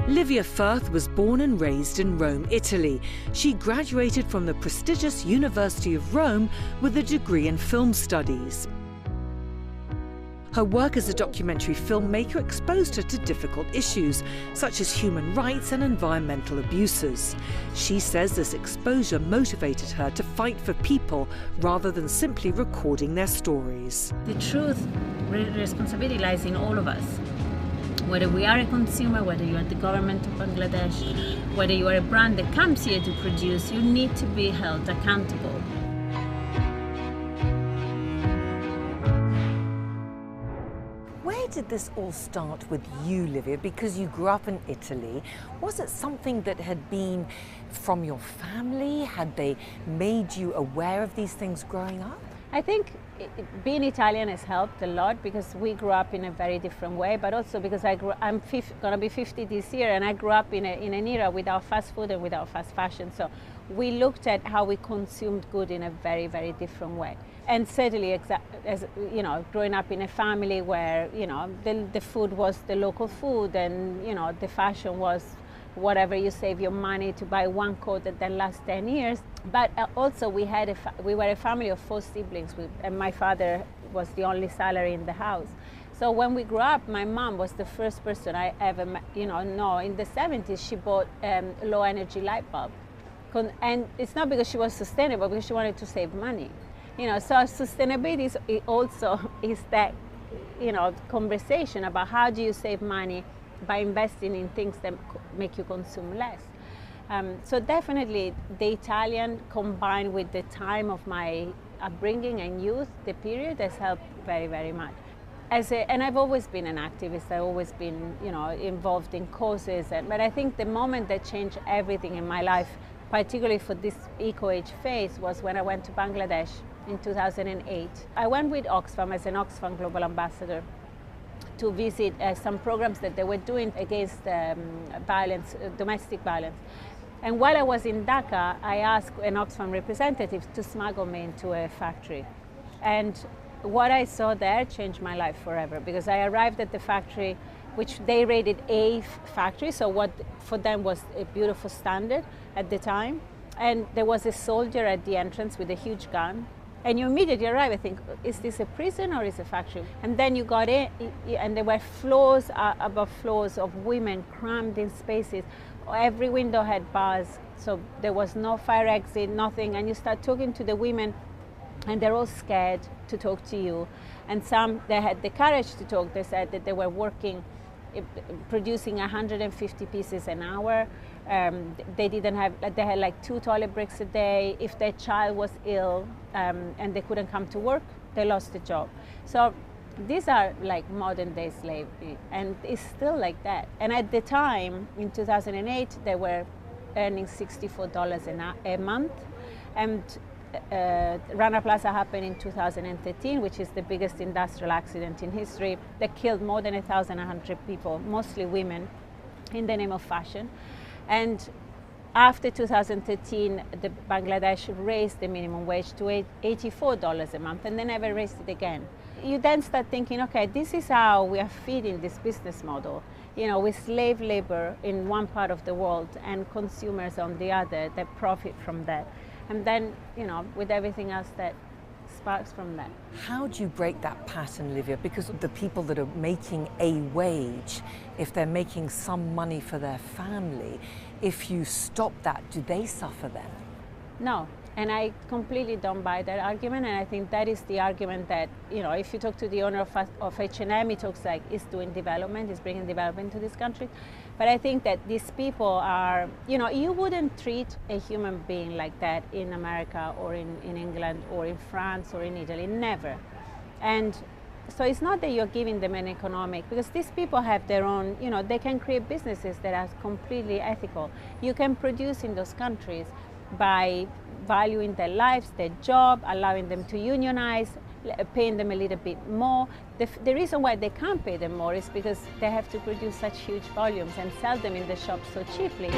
Livia Firth was born and raised in Rome, Italy. She graduated from the prestigious University of Rome with a degree in film studies. Her work as a documentary filmmaker exposed her to difficult issues, such as human rights and environmental abuses. She says this exposure motivated her to fight for people rather than simply recording their stories. The truth, responsibility lies in all of us. Whether we are a consumer, whether you are the government of Bangladesh, whether you are a brand that comes here to produce, you need to be held accountable. Where did this all start with you, Livia? Because you grew up in Italy. Was it something that had been from your family? Had they made you aware of these things growing up? I think being Italian has helped a lot because we grew up in a very different way, but also because I'm going to be 50 this year, and I grew up in an era without fast food and without fast fashion. So we looked at how we consumed good in a very, very different way. And certainly, as you know, growing up in a family where, you know, the food was the local food, and, you know, the fashion was whatever you save your money to buy one coat that then lasts 10 years. But also we were a family of 4 siblings, and my father was the only salary in the house. So when we grew up, my mom was the first person I ever met, you know, in the 70s she bought low energy light bulb. And it's not because she was sustainable, because she wanted to save money. You know, so sustainability is that, you know, conversation about how do you save money by investing in things that make you consume less. So definitely the Italian combined with the time of my upbringing and youth, the period, has helped very, very much. And I've always been an activist. I've always been, you know, involved in causes. But I think the moment that changed everything in my life, particularly for this eco-age phase, was when I went to Bangladesh in 2008. I went with Oxfam as an Oxfam Global Ambassador to visit some programs that they were doing against violence, domestic violence. And while I was in Dhaka, I asked an Oxfam representative to smuggle me into a factory. And what I saw there changed my life forever, because I arrived at the factory, which they rated A factory, so what for them was a beautiful standard at the time. And there was a soldier at the entrance with a huge gun. And you immediately arrive and think, is this a prison or is it a factory? And then you got in, and there were floors above floors of women crammed in spaces. Every window had bars, so there was no fire exit, nothing. And you start talking to the women, and they're all scared to talk to you. And some, they had the courage to talk. They said that they were working, producing 150 pieces an hour. They had like 2 toilet breaks a day. If their child was ill and they couldn't come to work, they lost the job. So these are like modern day slavery, and it's still like that. And at the time, in 2008, they were earning $64 a month. And Rana Plaza happened in 2013, which is the biggest industrial accident in history that killed more than 1,100 people, mostly women, in the name of fashion. And after 2013, Bangladesh raised the minimum wage to $84 a month, and they never raised it again. You then start thinking, okay, this is how we are feeding this business model, you know, with slave labor in one part of the world and consumers on the other that profit from that. And then, you know, with everything else that sparks from that. How do you break that pattern, Livia? Because the people that are making a wage, if they're making some money for their family, if you stop that, do they suffer then? No, and I completely don't buy that argument. And I think that is the argument that, you know, if you talk to the owner of H&M, he talks like he's doing development, he's bringing development to this country. But I think that these people are, you know, you wouldn't treat a human being like that in America or in England or in France or in Italy, never. And so it's not that you're giving them an economic, because these people have their own, you know, they can create businesses that are completely ethical. You can produce in those countries by valuing their lives, their job, allowing them to unionize, paying them a little bit more. The reason why they can't pay them more is because they have to produce such huge volumes and sell them in the shops so cheaply.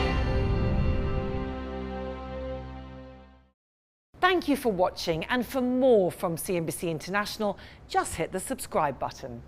Thank you for watching, and for more from CNBC International, just hit the subscribe button.